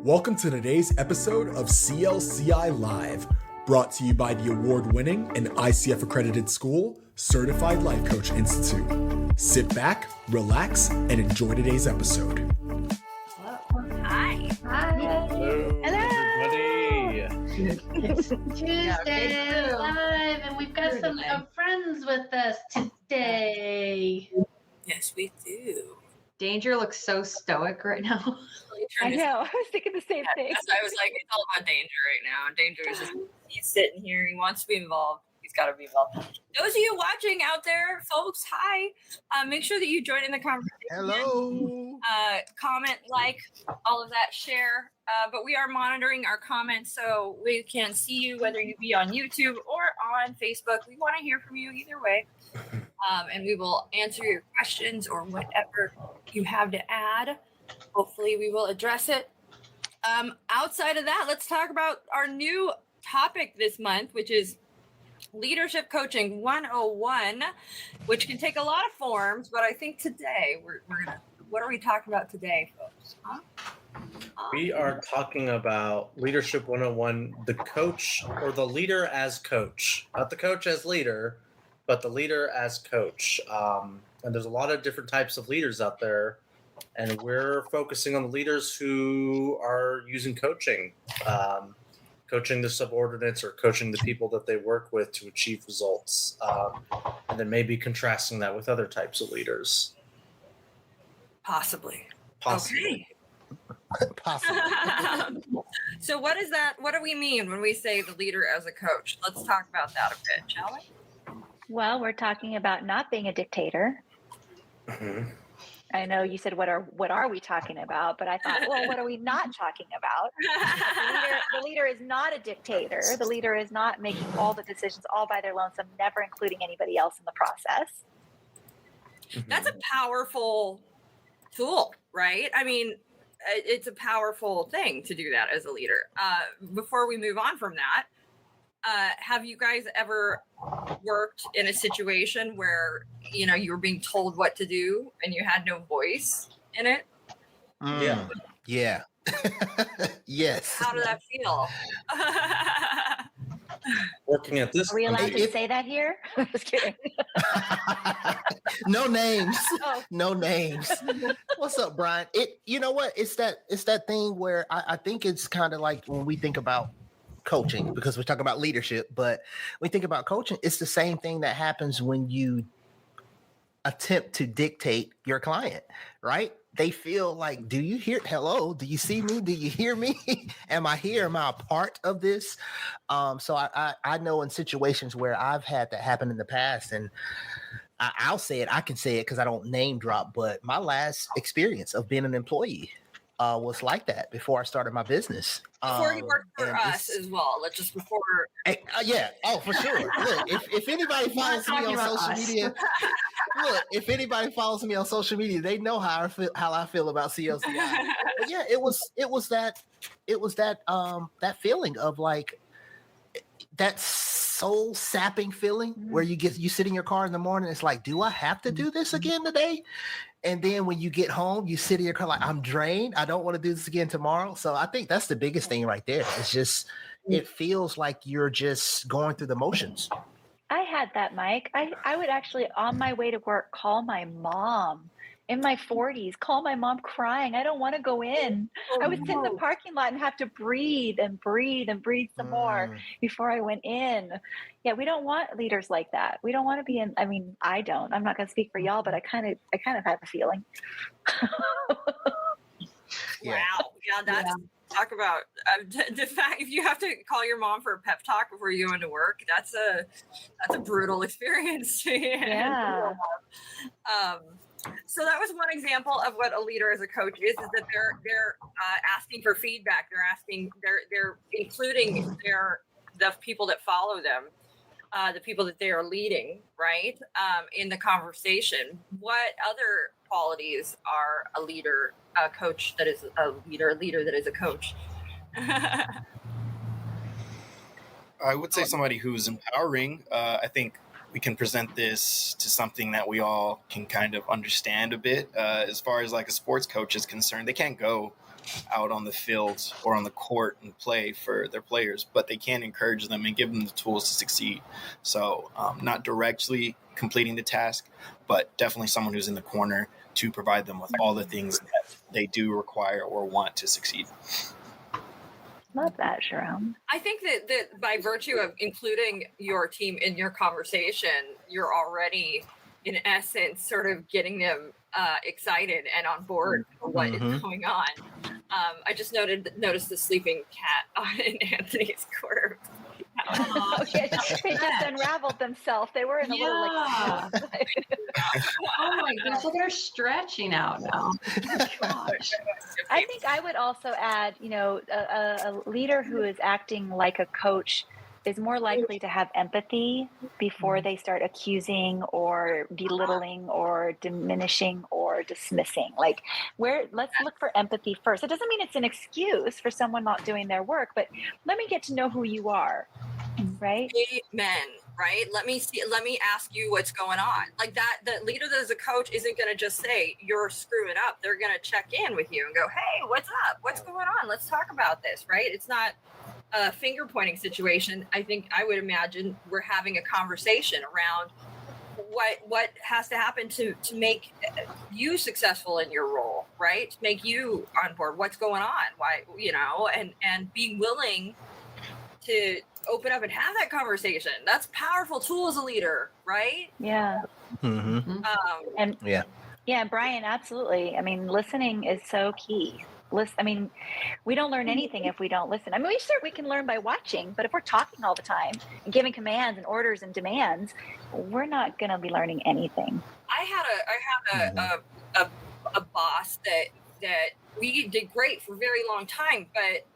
Welcome to today's episode of CLCI Live, brought to you by the award-winning and ICF-accredited school, Certified Life Coach Institute. Sit back, relax, and enjoy today's episode. Hi. Hello. Hello. It's Tuesday live, and we've got some friends with us today. Yes, we do. Danger looks so stoic right now. I know. I was thinking the same thing. I was like, it's all about Danger right now. Danger is just, he's sitting here. He wants to be involved. He's got to be involved. Those of you watching out there, folks, hi. Make sure that you join in the conversation. Hello. Comment, like, all of that, share. But we are monitoring our comments so we can see you, whether you be on YouTube or on Facebook. We want to hear from you either way. And we will answer your questions or whatever you have to add. Hopefully we will address it. Outside of that, let's talk about our new topic this month, which is Leadership Coaching 101, which can take a lot of forms, but I think today we're gonna, what are we talking about today, folks? Huh? We are talking about Leadership 101, the coach or the leader as coach, not the coach as leader, but the leader as coach. And there's a lot of different types of leaders out there. And we're focusing on the leaders who are using coaching, coaching the subordinates or coaching the people that they work with to achieve results. And then maybe contrasting that with other types of leaders. Possibly. Possibly. Okay. Possibly. So what is that? What do we mean when we say the leader as a coach? Let's talk about that a bit, shall we? Well, we're talking about not being a dictator. Mm-hmm. I know you said, what are we talking about? But I thought, well, what are we not talking about? The leader is not a dictator. The leader is not making all the decisions all by their lonesome, never including anybody else in the process. That's a powerful tool, right? I mean, it's a powerful thing to do that as a leader. Before we move on from that, have you guys ever worked in a situation where, you know, you were being told what to do and you had no voice in it? Yeah. Yes. How did that feel? Working at this. Are we allowed to say that here? Just kidding. No names. Oh. No names. What's up, Brian? You know what? It's that thing where I think it's kind of like when we think about coaching, because we're talking about leadership, but when we think about coaching, it's the same thing that happens when you attempt to dictate your client, right? They feel like, do you hear? Hello, do you see me? Do you hear me? Am I here? Am I a part of this? So I know in situations where I've had that happen in the past, and I'll say it, I can say it because I don't name drop, but my last experience of being an employee was like that before I started my business. Before you worked for us as well. Let's just before. Yeah. Oh, for sure. Look, if anybody follows me on social media, if anybody follows me on social media, they know how I feel about CLCI. But yeah, it was that feeling of like that soul sapping feeling where you sit in your car in the morning. It's like, do I have to do this again today? And then when you get home, you sit in your car like, I'm drained. I don't want to do this again tomorrow. So I think that's the biggest thing right there. It's just, it feels like you're just going through the motions. I had that, Mike. I would actually, on my way to work, call my mom in my 40s, call my mom crying. I don't want to go in. I would sit in the parking lot and have to breathe and breathe and breathe some more before I went in. Yeah, we don't want leaders like that. We don't want to be in. I mean, I don't. I'm not going to speak for y'all, but I kind of have a feeling. Wow. Yeah, that's talk about the fact if you have to call your mom for a pep talk before you go into work, that's a brutal experience. Yeah. So that was one example of what a leader as a coach is that they're asking for feedback. They're including the people that follow them, the people that they are leading, right, in the conversation. What other qualities are a leader, a coach that is a leader that is a coach? I would say somebody who's empowering. I think we can present this to something that we all can kind of understand a bit. As far as like a sports coach is concerned, they can't go out on the field or on the court and play for their players, but they can encourage them and give them the tools to succeed. So not directly completing the task, but definitely someone who's in the corner to provide them with all the things that they do require or want to succeed. Love that, Sharon. I think that by virtue of including your team in your conversation, you're already, in essence, sort of getting them excited and on board for what is going on. I just noticed the sleeping cat in Anthony's corner. Okay, they just unraveled themselves. They were in a little like. Oh my gosh, look at her stretching out now. Gosh. I think I would also add, a leader who is acting like a coach is more likely to have empathy before they start accusing or belittling or diminishing or dismissing. Like, let's look for empathy first. It doesn't mean it's an excuse for someone not doing their work, but let me get to know who you are, right? Amen. Right? Let me ask you what's going on. Like that, the leader that is a coach isn't going to just say you're screwing up. They're going to check in with you and go, hey, what's up? What's going on? Let's talk about this. Right? It's not a finger pointing situation. I would imagine we're having a conversation around what has to happen to make you successful in your role, right? To make you on board. What's going on? Why, and being willing to open up and have that conversation. That's a powerful tool as a leader, right? Yeah. And yeah, Brian, absolutely. I mean, listening is so key. We don't learn anything if we don't listen. I mean, we can learn by watching, but if we're talking all the time and giving commands and orders and demands, we're not going to be learning anything. I had a boss that we did great for a very long time, but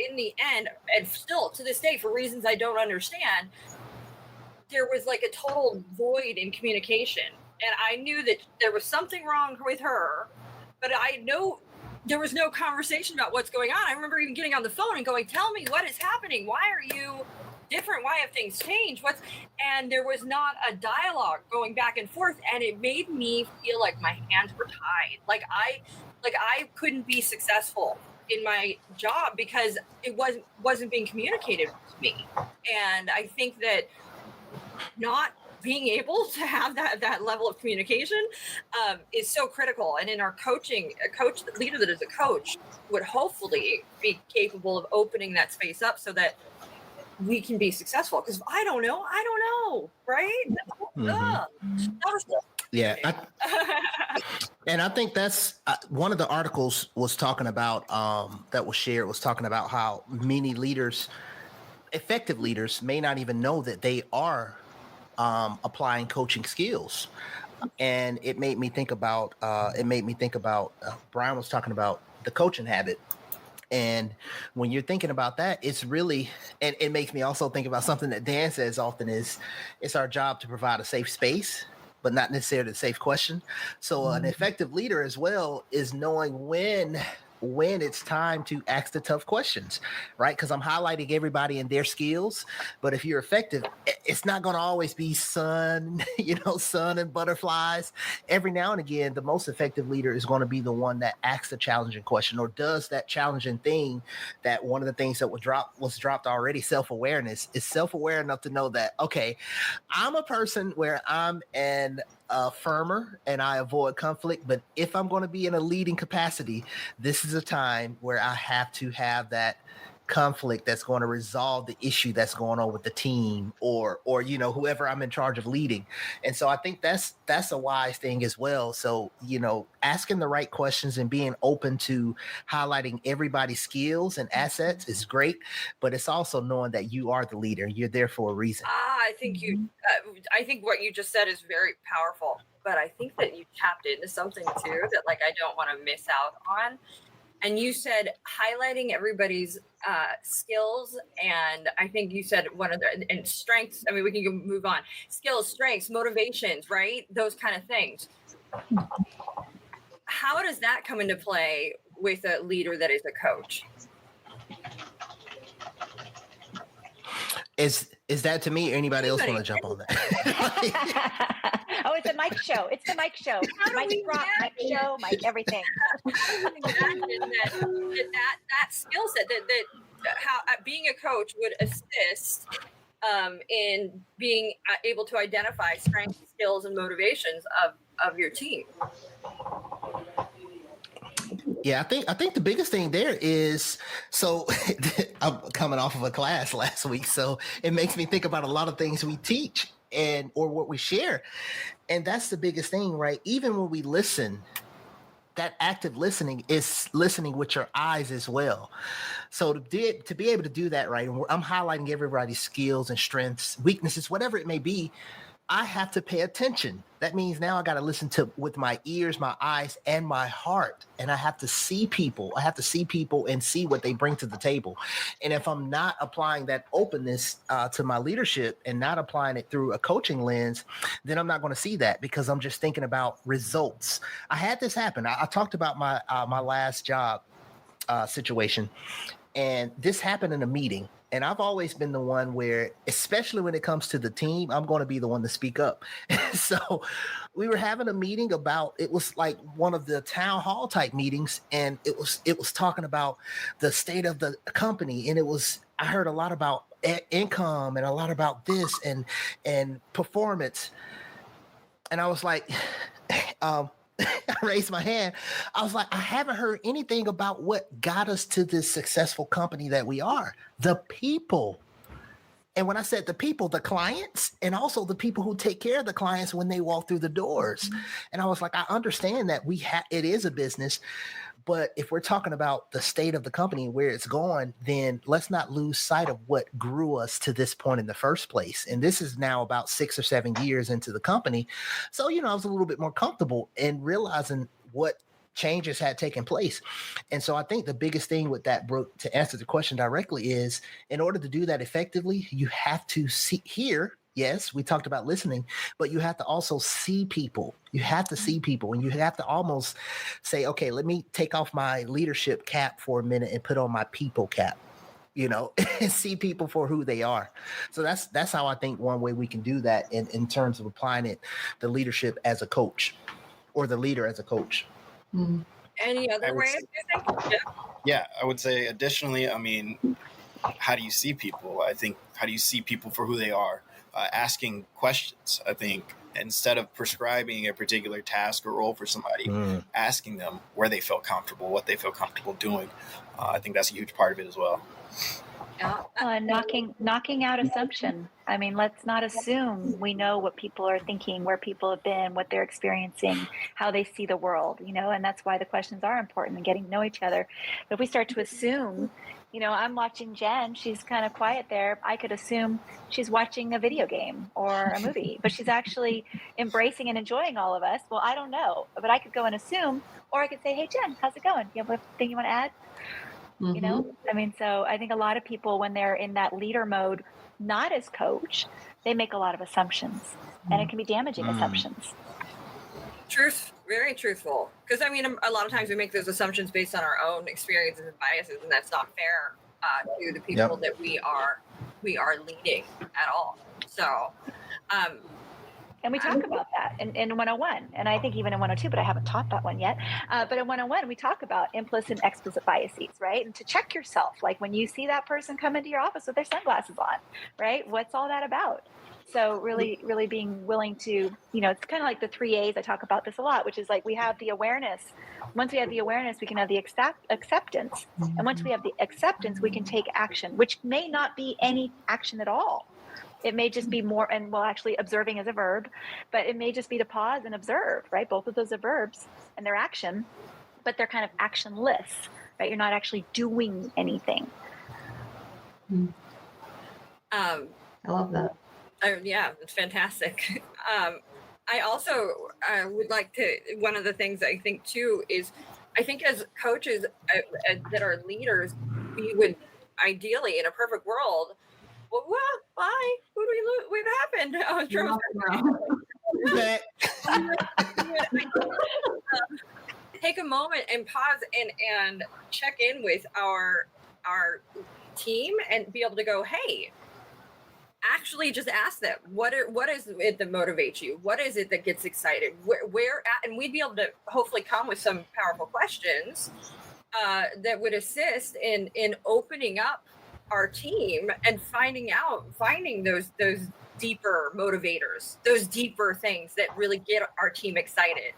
in the end, and still to this day, for reasons I don't understand, there was like a total void in communication. And I knew that there was something wrong with her, but I know there was no conversation about what's going on. I remember even getting on the phone and going, tell me what is happening. Why are you different? Why have things changed? And there was not a dialogue going back and forth. And it made me feel like my hands were tied. Like I couldn't be successful in my job because it wasn't being communicated to me. And I think that not being able to have that level of communication is so critical. And in our coaching, a leader that is a coach would hopefully be capable of opening that space up so that we can be successful. Because I don't know, right? Yeah. And I think that's one of the articles was talking about that was shared was talking about how many leaders, effective leaders, may not even know that they are applying coaching skills. And it made me think about Brian was talking about the coaching habit. And when you're thinking about that, it's really, and it makes me also think about something that Dan says often is it's our job to provide a safe space, but not necessarily a safe question. So an effective leader as well is knowing when it's time to ask the tough questions, right? Because I'm highlighting everybody and their skills, but if you're effective, it's not going to always be sun and butterflies. Every now and again, the most effective leader is going to be the one that asks a challenging question or does that challenging thing. That one of the things that was dropped already, self-awareness, is self-aware enough to know that, okay, I'm a person where I'm firmer and I avoid conflict, but if I'm going to be in a leading capacity, this is a time where I have to have that conflict that's going to resolve the issue that's going on with the team or whoever I'm in charge of leading. And so I think that's a wise thing as well. So asking the right questions and being open to highlighting everybody's skills and assets is great, but it's also knowing that you are the leader. You're there for a reason. I think what you just said is very powerful, but I think that you tapped into something too that I don't want to miss out on. And you said highlighting everybody's skills, and I think you said one of the and strengths. I mean, we can move on. Skills, strengths, motivations, right? Those kind of things. How does that come into play with a leader that is a coach? Is that to me or anybody else want to jump on that? Oh, it's a mic show. It's the mic show. Mic drop, mic show, mic everything. Imagine that skill set that how being a coach would assist in being able to identify strengths, skills, and motivations of your team. Yeah, I think the biggest thing there is, so I'm coming off of a class last week, so it makes me think about a lot of things we teach or what we share. And that's the biggest thing, right? Even when we listen, that active listening is listening with your eyes as well. So to be able to do that, right? And I'm highlighting everybody's skills and strengths, weaknesses, whatever it may be. I have to pay attention. That means now I got to listen to with my ears, my eyes, and my heart. And I have to see people. I have to see people and see what they bring to the table. And if I'm not applying that openness to my leadership and not applying it through a coaching lens, then I'm not going to see that because I'm just thinking about results. I had this happen. I talked about my last job situation, and this happened in a meeting. And I've always been the one where, especially when it comes to the team, I'm going to be the one to speak up. So we were having a meeting about, it was like one of the town hall type meetings. And it was talking about the state of the company. And I heard a lot about income and a lot about this and performance. And I was like, I raised my hand. I was like, I haven't heard anything about what got us to this successful company that we are. The people. And when I said the people, the clients, and also the people who take care of the clients when they walk through the doors. Mm-hmm. And I was like, I understand that it is a business, but if we're talking about the state of the company and where it's going, then let's not lose sight of what grew us to this point in the first place. And this is now about 6 or 7 years into the company. So, I was a little bit more comfortable in realizing what changes had taken place. And so I think the biggest thing with that, Brooke, to answer the question directly is, in order to do that effectively, you have to hear. Yes, we talked about listening, but you have to also see people. You have to see people, and you have to almost say, okay, let me take off my leadership cap for a minute and put on my people cap, and see people for who they are. So that's how I think one way we can do that in terms of applying the leadership as a coach or the leader as a coach. Mm-hmm. Any other way of doing it? Yeah, I would say additionally, how do you see people? I think, how do you see people for who they are? Asking questions. I think instead of prescribing a particular task or role for somebody, asking them where they feel comfortable, what they feel comfortable doing. I think that's a huge part of it as well. Knocking out assumption. Let's not assume we know what people are thinking, where people have been, what they're experiencing, how they see the world, and that's why the questions are important and getting to know each other. But if we start to assume, I'm watching Jen, she's kind of quiet there. I could assume she's watching a video game or a movie, but she's actually embracing and enjoying all of us. Well, I don't know, but I could go and assume, or I could say, hey, Jen, how's it going? You have anything you want to add? Mm-hmm. So I think a lot of people, when they're in that leader mode, not as coach, they make a lot of assumptions, and it can be damaging assumptions. Truth, very truthful. Because a lot of times we make those assumptions based on our own experiences and biases, and that's not fair to the people that we are leading at all. So, and we talk about that in 101, and I think even in 102, but I haven't taught that one yet. But in 101, we talk about implicit and explicit biases, right? And to check yourself, like when you see that person come into your office with their sunglasses on, right? What's all that about? So really, really being willing to, it's kind of like the 3 A's. I talk about this a lot, which is like we have the awareness. Once we have the awareness, we can have the acceptance. And once we have the acceptance, we can take action, which may not be any action at all. It may just be more, and actually observing is a verb, but it may just be to pause and observe, right? Both of those are verbs and they're action, but they're kind of actionless, right? You're not actually doing anything. I love that. Yeah, it's fantastic. I also would like to, one of the things I think too is, I think as coaches that are leaders, we would ideally, in a perfect world, well, bye. Who do we lose? What happened? Take a moment and pause and check in with our team and be able to go, hey, actually just ask them what is it that motivates you, what is it that gets excited, where at, and we'd be able to hopefully come with some powerful questions that would assist in opening up our team and finding those deeper motivators, those deeper things that really get our team excited,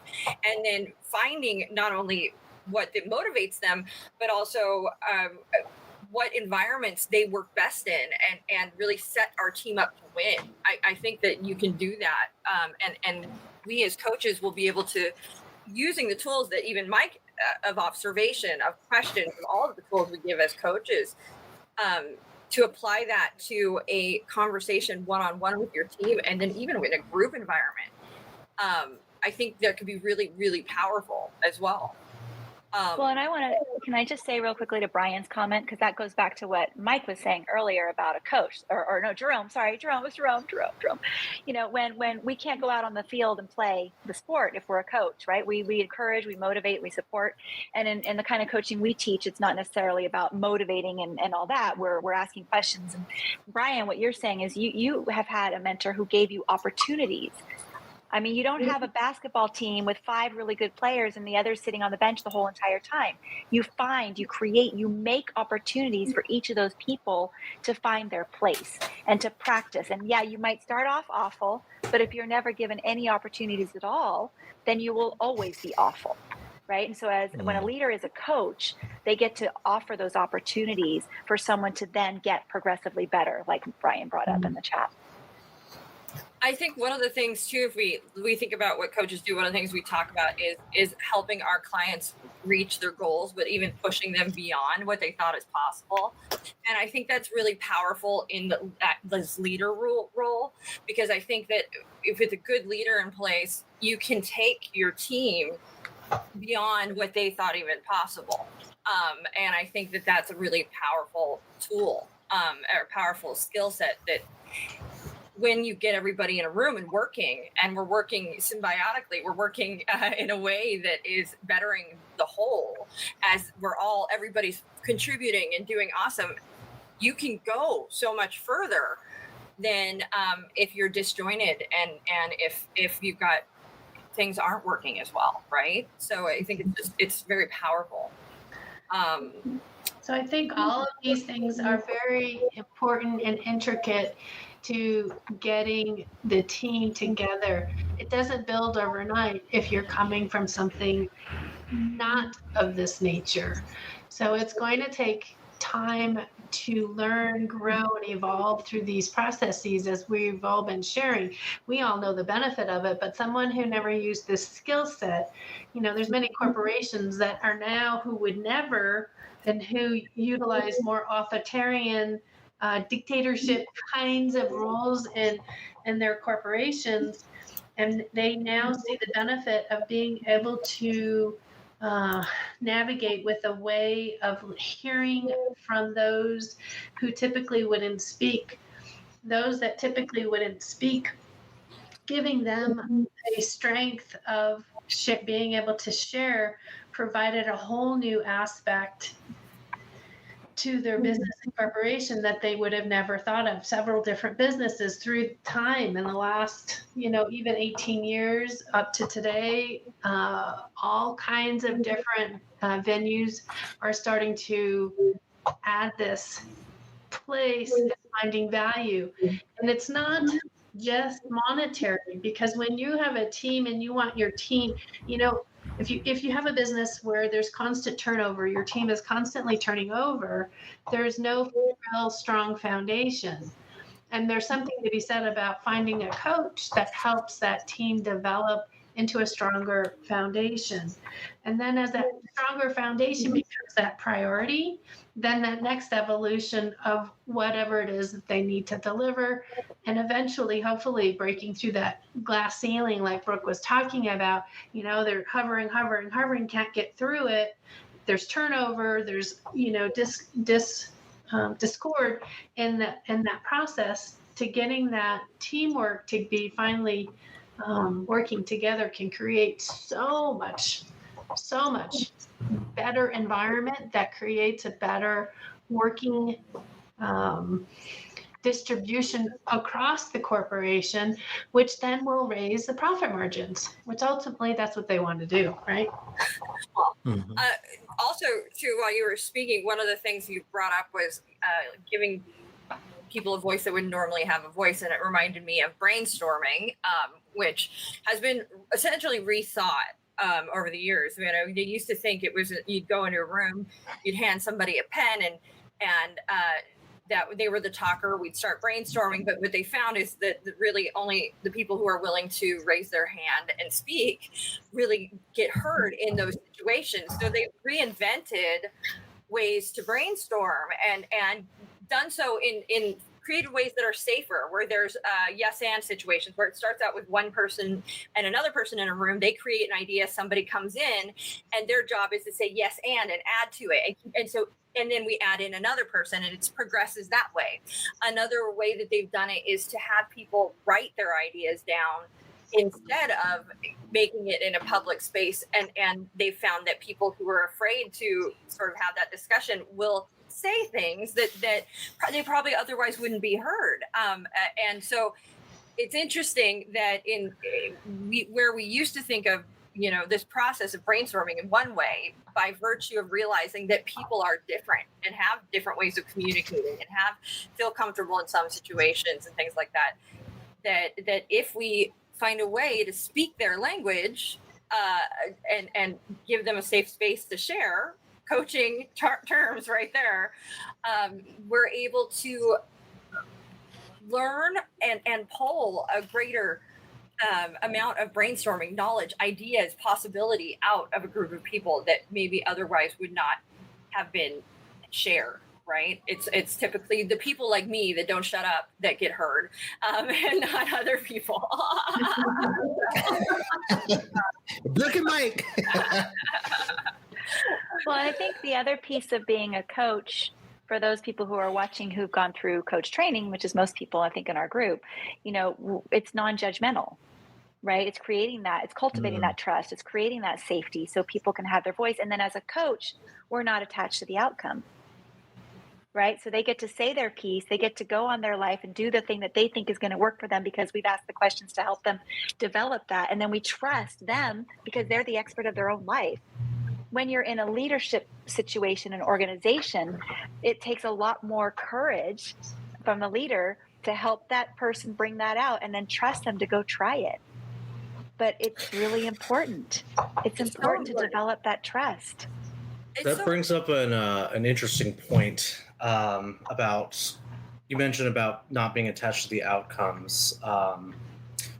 and then finding not only what that motivates them, but also what environments they work best in, and really set our team up to win. I think that you can do that. And we as coaches will be able to, using the tools that even Mike of observation, of questions, of all of the tools we give as coaches, to apply that to a conversation one-on-one with your team, and then even in a group environment. I think that could be really, really powerful as well. Well, and can I just say real quickly to Brian's comment, because that goes back to what Mike was saying earlier about a coach, or no, Jerome, sorry, Jerome. You know, when we can't go out on the field and play the sport if we're a coach, right? We encourage, we motivate, we support. And in the kind of coaching we teach, it's not necessarily about motivating and all that. We're asking questions. And Brian, what you're saying is you have had a mentor who gave you opportunities. I mean, you don't have a basketball team with 5 really good players and the others sitting on the bench the whole entire time. You find, you create, you make opportunities for each of those people to find their place and to practice. And yeah, you might start off awful, but if you're never given any opportunities at all, then you will always be awful, right? And so when a leader is a coach, they get to offer those opportunities for someone to then get progressively better, like Brian brought up in the chat. I think one of the things too, if we think about what coaches do, one of the things we talk about is helping our clients reach their goals, but even pushing them beyond what they thought is possible. And I think that's really powerful in this leader role, because I think that if it's a good leader in place, you can take your team beyond what they thought even possible. And I think that that's a really powerful tool, or powerful skill set that, when you get everybody in a room and we're working symbiotically, we're working in a way that is bettering the whole, as everybody's contributing and doing awesome, you can go so much further than if you're disjointed and if you've got things aren't working as well, right? So I think it's very powerful. So I think all of these things are very important and intricate to getting the team together. It doesn't build overnight if you're coming from something not of this nature. So it's going to take time to learn, grow, and evolve through these processes, as we've all been sharing. We all know the benefit of it, but someone who never used this skill set, there's many corporations that are now who would never, and who utilize more authoritarian dictatorship kinds of rules in their corporations, and they now see the benefit of being able to navigate with a way of hearing from those who typically wouldn't speak, giving them a strength of being able to share, provided a whole new aspect to their business and corporation that they would have never thought of. Several different businesses through time in the last, even 18 years up to today, all kinds of different venues are starting to add this place of finding value. And it's not just monetary, because when you have a team and you want your team, if you have a business where there's constant turnover, your team is constantly turning over, there's no real strong foundation. And there's something to be said about finding a coach that helps that team develop into a stronger foundation. And then as that stronger foundation becomes that priority, then that next evolution of whatever it is that they need to deliver, and eventually, hopefully, breaking through that glass ceiling like Brooke was talking about, they're hovering, can't get through it. There's turnover, there's, discord in that process, to getting that teamwork to be finally working together can create so much better environment that creates a better working distribution across the corporation, which then will raise the profit margins, which ultimately that's what they want to do, right? Mhm. Also, too, while you were speaking, one of the things you brought up was giving people a voice that would normally have a voice, and it reminded me of brainstorming, which has been essentially rethought over the years. You know, they used to think it was you'd go into a room, you'd hand somebody a pen, and that they were the talker. We'd start brainstorming, but what they found is that really only the people who are willing to raise their hand and speak really get heard in those situations. So they reinvented ways to brainstorm and done so in created ways that are safer, where there's yes and situations where it starts out with one person and another person in a room. They create an idea, somebody comes in, and their job is to say yes and add to it. And then we add in another person, and it progresses that way. Another way that they've done it is to have people write their ideas down instead of making it in a public space. And they've found that people who are afraid to sort of have that discussion will say things that they probably otherwise wouldn't be heard. And so it's interesting that where we used to think of, you know, this process of brainstorming in one way, by virtue of realizing that people are different and have different ways of communicating and feel comfortable in some situations and things like that, that if we find a way to speak their language and give them a safe space to share coaching terms right there, we're able to learn and pull a greater amount of brainstorming, knowledge, ideas, possibility out of a group of people that maybe otherwise would not have been shared. Right? It's typically the people like me that don't shut up that get heard, and not other people. Look at Mike. Well, I think the other piece of being a coach, for those people who are watching who've gone through coach training, which is most people, I think, in our group, you know, it's non-judgmental, right? It's creating that, it's cultivating that trust, it's creating that safety so people can have their voice. And then as a coach, we're not attached to the outcome, right? So they get to say their piece, they get to go on their life and do the thing that they think is going to work for them because we've asked the questions to help them develop that. And then we trust them because they're the expert of their own life. When you're in a leadership situation, an organization, it takes a lot more courage from the leader to help that person bring that out and then trust them to go try it. But it's really important. It's important to develop that trust. That brings up an interesting point about, you mentioned about not being attached to the outcomes. When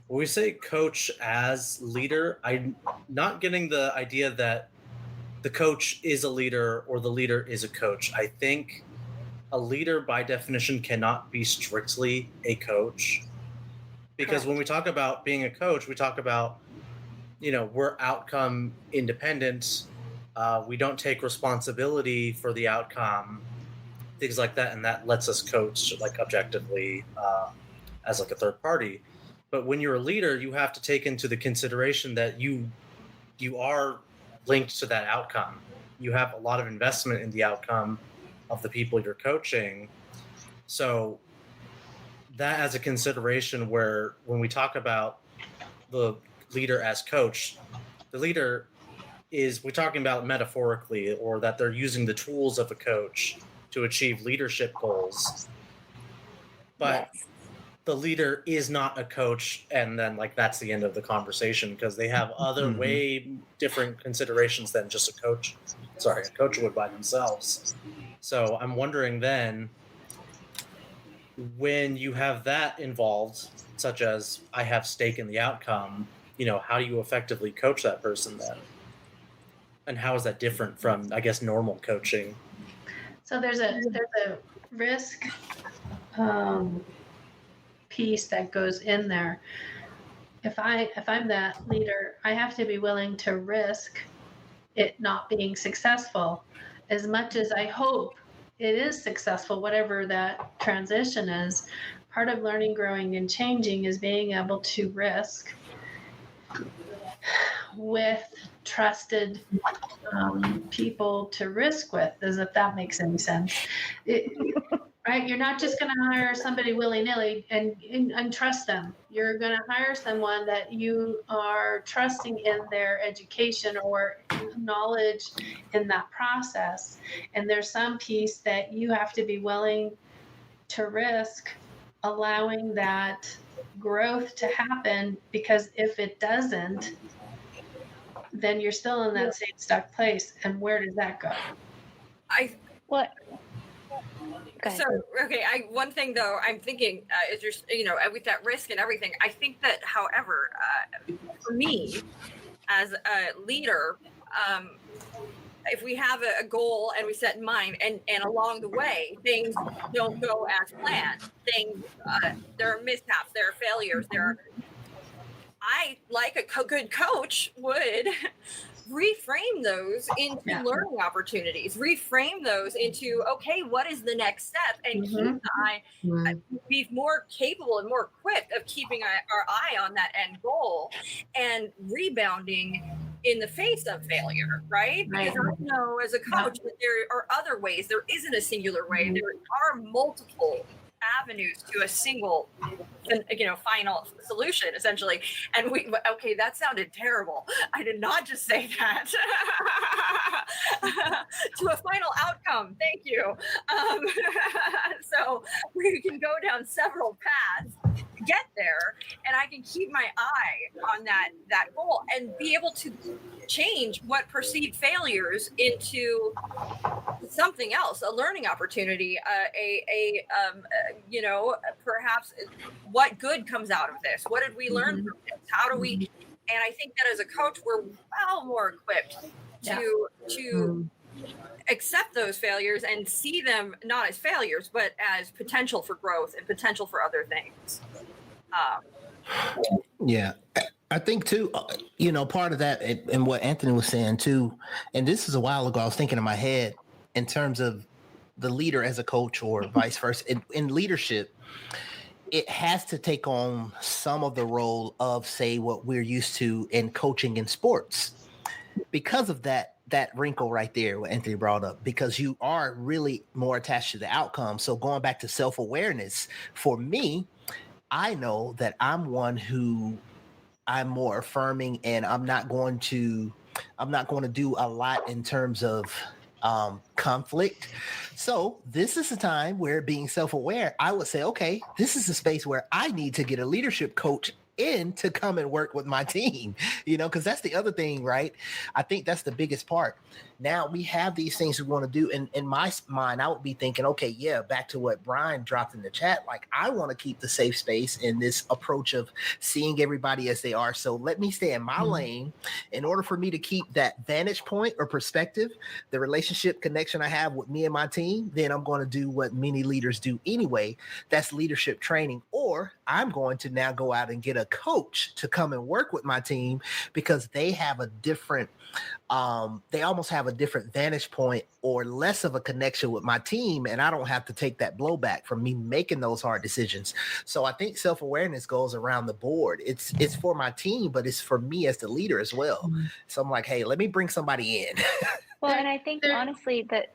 we say coach as leader, I'm not getting the idea that the coach is a leader or the leader is a coach. I think a leader by definition cannot be strictly a coach, because when we talk about being a coach, we talk about, you know, we're outcome independent. We don't take responsibility for the outcome, things like that. And that lets us coach like objectively as like a third party. But when you're a leader, you have to take into the consideration that you are linked to that outcome. You have a lot of investment in the outcome of the people you're coaching. So that as a consideration, where when we talk about the leader as coach, the leader is, we're talking about metaphorically, or that they're using the tools of a coach to achieve leadership goals. But yes, the leader is not a coach, and then like that's the end of the conversation, because they have other way different considerations than just a coach would by themselves. So I'm wondering then, when you have that involved, such as I have stake in the outcome, you know, how do you effectively coach that person then? And how is that different from, I guess, normal coaching? So there's a risk piece that goes in there. If I'm that leader, I have to be willing to risk it not being successful, as much as I hope it is successful, whatever that transition is. Part of learning, growing, and changing is being able to risk with trusted people to risk with, as if that makes any sense. right? You're not just going to hire somebody willy-nilly and trust them. You're going to hire someone that you are trusting in their education or knowledge in that process. And there's some piece that you have to be willing to risk allowing that growth to happen, because if it doesn't, then you're still in that same stuck place. And where does that go? What? Go ahead. So okay, one thing though I'm thinking is just with that risk and everything. I think that, however, for me as a leader, if we have a goal and we set in mind, and along the way things don't go as planned, there are mishaps, there are failures, I, like a good coach, would reframe those into learning opportunities, reframe those into, okay, what is the next step, and be more capable and more equipped of keeping our eye on that end goal and rebounding in the face of failure, right? Because I know as a coach that there are other ways. There isn't a singular way. There are multiple avenues to a single final solution, essentially. And that sounded terrible. I did not just say that. To a final outcome. Thank you. So we can go down several paths to get there, and I can keep my eye on that goal and be able to change what perceived failures into something else, a learning opportunity, perhaps what good comes out of this? What did we learn from this? How do we? And I think that as a coach, we're well more equipped to accept those failures and see them not as failures, but as potential for growth and potential for other things. Yeah. I think too, part of that and what Anthony was saying too, and this is a while ago, I was thinking in my head in terms of the leader as a coach or vice versa. In leadership, it has to take on some of the role of, say, what we're used to in coaching in sports. Because of that wrinkle right there, what Anthony brought up, because you are really more attached to the outcome. So going back to self-awareness, for me, I know that I'm one who I'm more affirming, and I'm not going to do a lot in terms of conflict. So this is a time where, being self-aware, I would say, okay, this is a space where I need to get a leadership coach in to come and work with my team, because that's the other thing, right? I think that's the biggest part. Now we have these things we want to do. And in my mind, I would be thinking, okay, yeah, back to what Brian dropped in the chat. Like, I want to keep the safe space in this approach of seeing everybody as they are. So let me stay in my lane in order for me to keep that vantage point or perspective, the relationship connection I have with me and my team. Then I'm going to do what many leaders do anyway. That's leadership training. Or I'm going to now go out and get a coach to come and work with my team, because they have a different they almost have a different vantage point or less of a connection with my team, and I don't have to take that blowback from me making those hard decisions. So I think self-awareness goes around the board. It's for my team, but it's for me as the leader as well. So I'm like, hey, let me bring somebody in. Well, and I think honestly that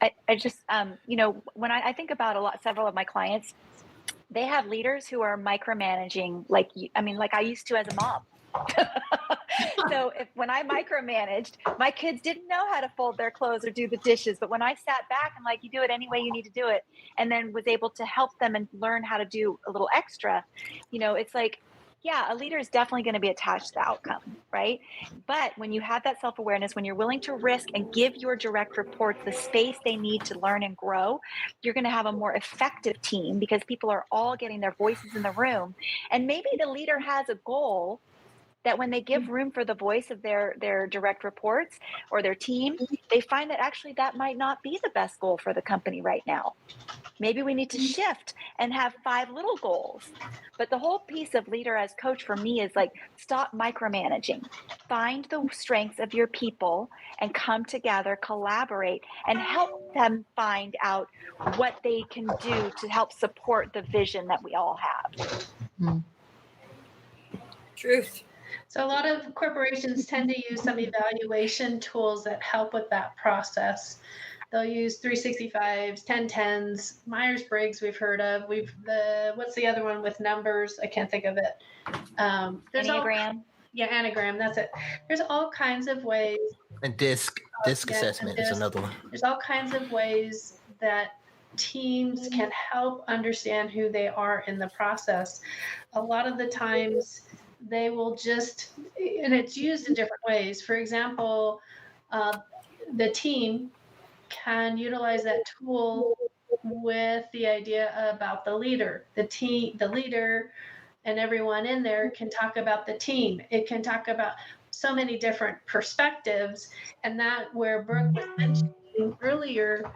I just when I think about several of my clients, they have leaders who are micromanaging, like I used to as a mom. So when I micromanaged, my kids didn't know how to fold their clothes or do the dishes. But when I sat back and you do it any way you need to do it, and then was able to help them and learn how to do a little extra, it's like, yeah, a leader is definitely going to be attached to the outcome, right? But when you have that self-awareness, when you're willing to risk and give your direct reports the space they need to learn and grow, you're going to have a more effective team, because people are all getting their voices in the room. And maybe the leader has a goal that when they give room for the voice of their direct reports or their team, they find that actually that might not be the best goal for the company right now. Maybe we need to shift and have 5 little goals. But the whole piece of leader as coach for me is stop micromanaging. Find the strengths of your people and come together, collaborate, and help them find out what they can do to help support the vision that we all have. Truth. So a lot of corporations tend to use some evaluation tools that help with that process. They'll use 365s, 1010s, Myers-Briggs we've heard of. What's the other one with numbers? I can't think of it. There's Enneagram. Enneagram, that's it. There's all kinds of ways. And disc assessment is another one. There's all kinds of ways that teams can help understand who they are in the process. A lot of the times they will just, and it's used in different ways. For example, the team can utilize that tool with the idea about the leader. The leader and everyone in there can talk about the team. It can talk about so many different perspectives, and that where Brooke was mentioning earlier,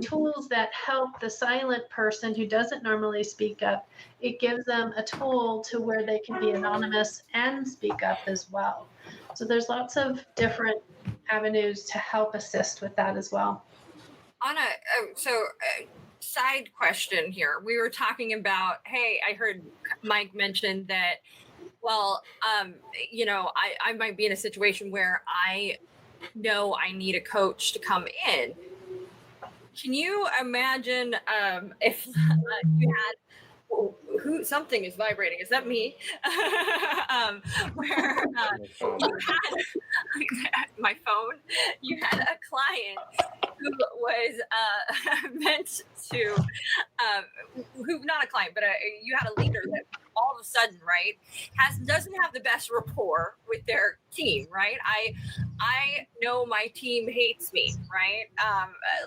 tools that help the silent person who doesn't normally speak up. It gives them a tool to where they can be anonymous and speak up as well. So there's lots of different avenues to help assist with that as well. Side question here. We were talking about, hey, I heard Mike mention that, well, I might be in a situation where I know I need a coach to come in. Can you imagine if you had something is vibrating? Is that me? Where you had my phone, you had a client who was meant to, not a client, but you had a leader that all of a sudden, right, doesn't have the best rapport with their team, right? I know my team hates me, right?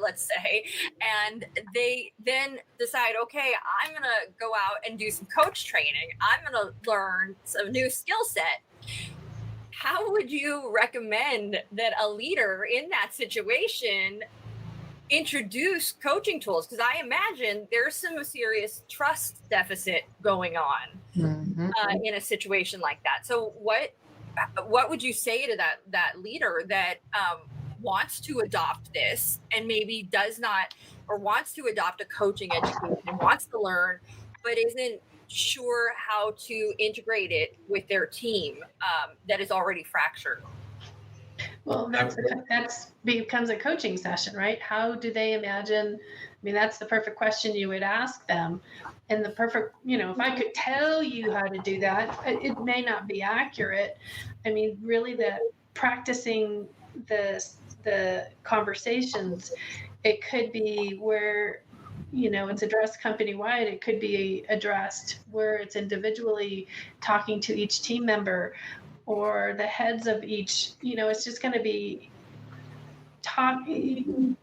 Let's say, and they then decide, okay, I'm gonna go out and do some coach training. I'm gonna learn some new skill set. How would you recommend that a leader in that situation introduce coaching tools? Because I imagine there's some serious trust deficit going on in a situation like that. So what would you say to that leader that wants to adopt this and maybe does not, or wants to adopt a coaching education, wants to learn, but isn't sure how to integrate it with their team that is already fractured? Well, that's becomes a coaching session, right? How do they imagine? I mean, that's the perfect question you would ask them. And the perfect, if I could tell you how to do that, it may not be accurate. I mean, really, the practicing the conversations, it could be where, it's addressed company wide. It could be addressed where it's individually talking to each team member or the heads of each, it's just going to be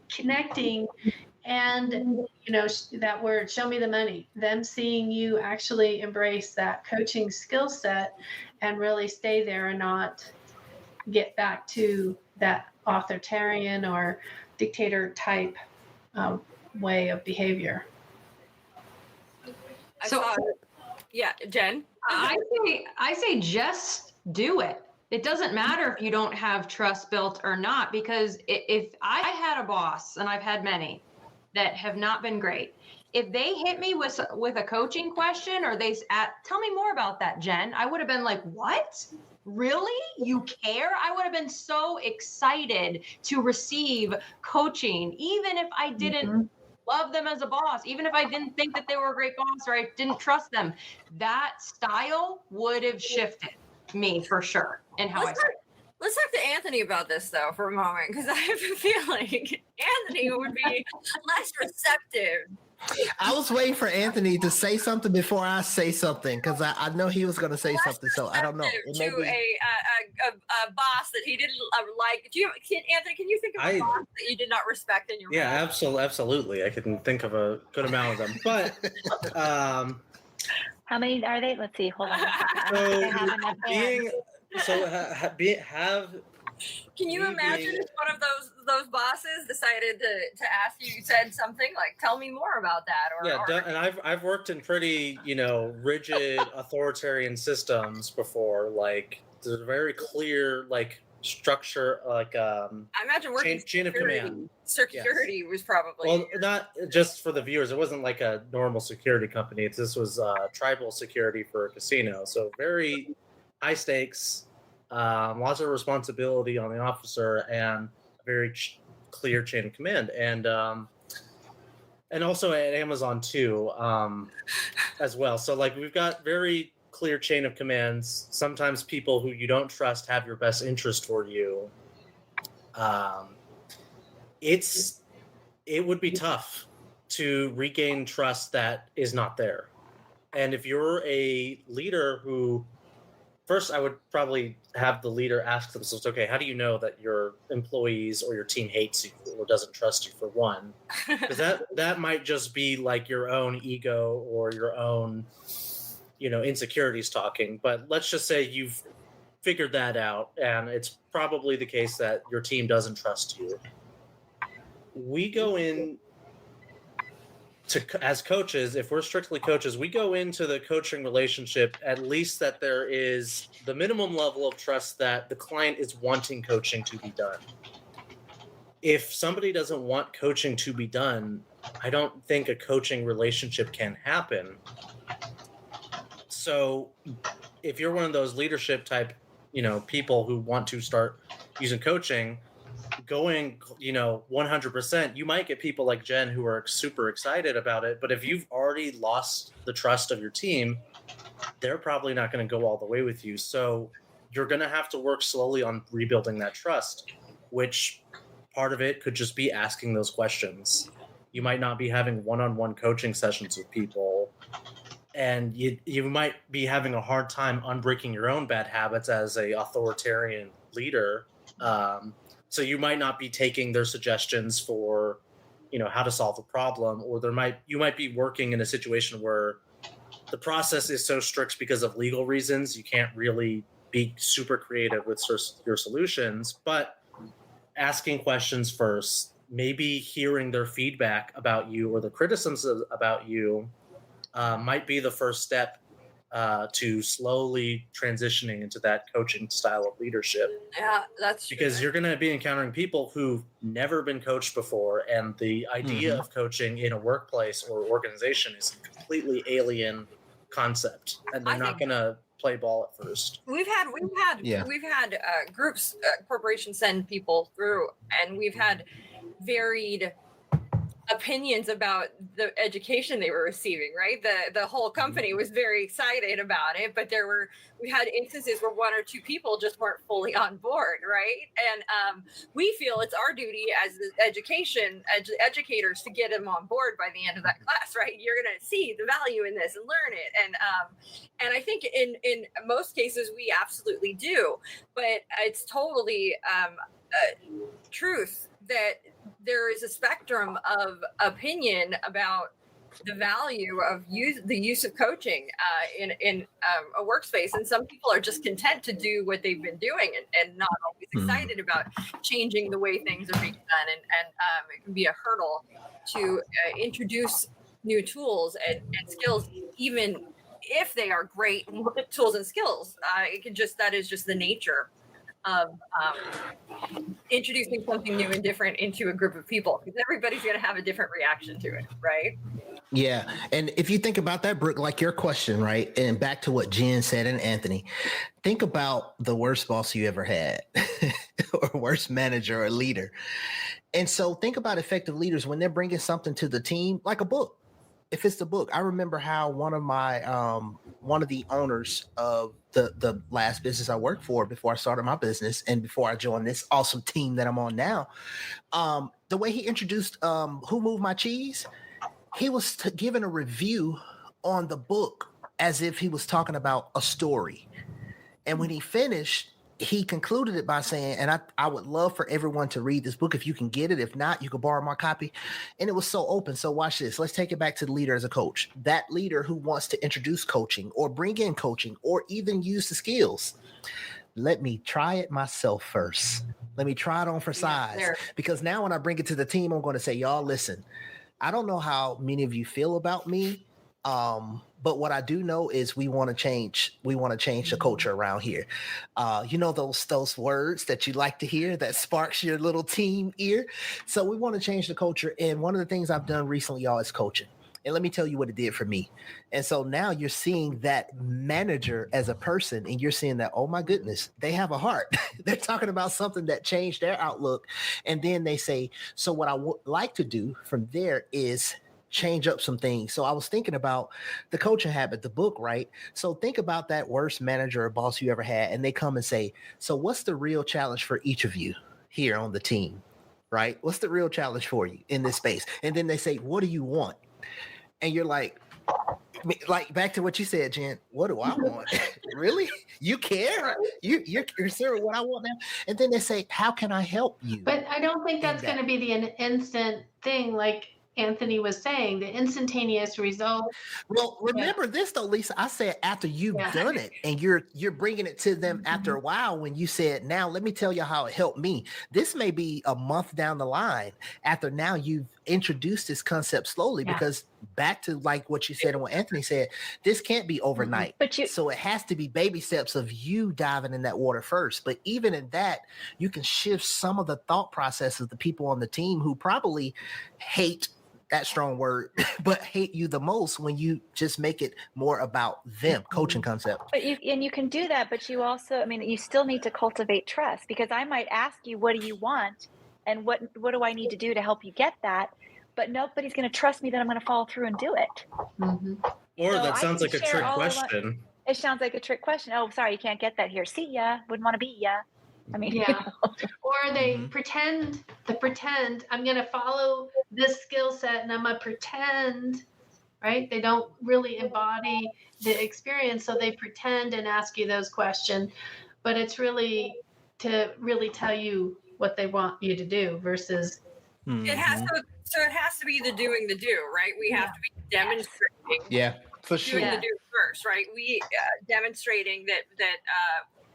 connecting. And, that word, show me the money, them seeing you actually embrace that coaching skill set and really stay there and not get back to that authoritarian or dictator type way of behavior. Jen? I say just do it. It doesn't matter if you don't have trust built or not, because if I had a boss, and I've had many that have not been great, if they hit me with a coaching question or tell me more about that, Jen, I would have been like, what? Really? You care? I would have been so excited to receive coaching, even if I didn't love them as a boss, even if I didn't think that they were a great boss or I didn't trust them. That style would have shifted me for sure. And how Let's talk to Anthony about this though for a moment, because I have a feeling Anthony would be less receptive. I was waiting for Anthony to say something before I say something, because I know he was going to say something. So I don't know. To a boss that he didn't like. Anthony, can you think of a boss that you did not respect in your role? Yeah, absolutely. I can think of a good amount of them, but how many are they? Let's see. Hold on. Can you imagine if one of those bosses decided to ask you, said something like, "Tell me more about that"? And I've worked in pretty rigid authoritarian systems before. Like there's a very clear structure, I imagine working chain of command. Security was probably not just for the viewers. It wasn't like a normal security company. This was tribal security for a casino. So very high stakes. Lots of responsibility on the officer and a very clear chain of command. And also at Amazon too, as well. So like we've got very clear chain of commands. Sometimes people who you don't trust have your best interest for you. It would be tough to regain trust that is not there. And if you're a leader who, first I would probably have the leader ask themselves, okay, how do you know that your employees or your team hates you or doesn't trust you, for one? Because that might just be like your own ego or your own, insecurities talking. But let's just say you've figured that out, and it's probably the case that your team doesn't trust you. We go in as coaches, if we're strictly coaches, we go into the coaching relationship at least that there is the minimum level of trust that the client is wanting coaching to be done. If somebody doesn't want coaching to be done, I don't think a coaching relationship can happen. So if you're one of those leadership type, people who want to start using coaching, going 100%, you might get people like Jen who are super excited about it, but if you've already lost the trust of your team, they're probably not going to go all the way with you. So you're going to have to work slowly on rebuilding that trust, which part of it could just be asking those questions. You might not be having one-on-one coaching sessions with people, and you might be having a hard time unbreaking your own bad habits as a authoritarian leader. So you might not be taking their suggestions for, how to solve a problem, or you might be working in a situation where the process is so strict because of legal reasons, you can't really be super creative with your solutions. But asking questions first, maybe hearing their feedback about you or the criticisms about you might be the first step to slowly transitioning into that coaching style of leadership. Yeah, that's true. Because you're going to be encountering people who've never been coached before, and the idea of coaching in a workplace or organization is a completely alien concept, and they're not going to play ball at first. We've had groups, corporations send people through, and we've had varied opinions about the education they were receiving, right? The whole company was very excited about it, but we had instances where one or two people just weren't fully on board, right? And we feel it's our duty as the educators to get them on board by the end of that class, right? You're going to see the value in this and learn it. And I think in most cases we absolutely do, but it's totally truth that there is a spectrum of opinion about the value of the use of coaching in a workspace, and some people are just content to do what they've been doing and not always excited about changing the way things are being done, and it can be a hurdle to introduce new tools and skills, even if they are great tools and skills. That is just the nature of introducing something new and different into a group of people, because everybody's going to have a different reaction to it, right? Yeah. And if you think about that, Brooke, like your question, right? And back to what Jen said and Anthony, think about the worst boss you ever had or worst manager or leader. And so think about effective leaders when they're bringing something to the team, like a book. If it's the book, I remember how one of the owners of the last business I worked for before I started my business and before I joined this awesome team that I'm on now, the way he introduced Who Moved My Cheese, he was giving a review on the book as if he was talking about a story. And when he finished, he concluded it by saying, and I would love for everyone to read this book if you can get it. If not, you can borrow my copy. And it was so open. So watch this. Let's take it back to the leader as a coach. That leader who wants to introduce coaching or bring in coaching or even use the skills. Let me try it myself first. Let me try it on for size. Because now when I bring it to the team, I'm going to say, y'all, listen, I don't know how many of you feel about me. But what I do know is we want to change the culture around here. Those words that you like to hear that sparks your little team ear. So we want to change the culture. And one of the things I've done recently, y'all, is coaching. And let me tell you what it did for me. And so now you're seeing that manager as a person, and you're seeing that, oh my goodness, they have a heart. They're talking about something that changed their outlook. And then they say, so what I would like to do from there is change up some things. So I was thinking about the Coaching Habit, the book, right? So think about that worst manager or boss you ever had, and they come and say, so what's the real challenge for each of you here on the team, right? What's the real challenge for you in this space? And then they say, what do you want? And you're like back to what you said, Jen, what do I want? Really? You care? You're considering what I want now? And then they say, how can I help you? But I don't think that's going to be the instant thing, like Anthony was saying, the instantaneous result. Well, remember this though, Lisa. I said after you've done it, and you're bringing it to them after a while. When you said, "Now let me tell you how it helped me." This may be a month down the line after now you've introduced this concept slowly. Because back to like what you said and what Anthony said, this can't be overnight. So it has to be baby steps of you diving in that water first. But even in that, you can shift some of the thought process of the people on the team who probably hate that strong word, but hate you the most when you just make it more about them. Coaching concept. But you can do that, but you also, I mean, you still need to cultivate trust, because I might ask you, what do you want? And what do I need to do to help you get that? But nobody's going to trust me that I'm going to follow through and do it. Or So that I sounds can like a share trick all of question. It sounds like a trick question. Oh, sorry, you can't get that here. See ya. Wouldn't want to be ya. I mean, Or they pretend I'm going to follow this skill set and I'm going to pretend, right? They don't really embody the experience. So they pretend and ask you those questions, but it's really to really tell you what they want you to do versus. It has to be the doing the do, right? We have to be demonstrating. Yeah, for sure. Doing the do first, right? We demonstrating that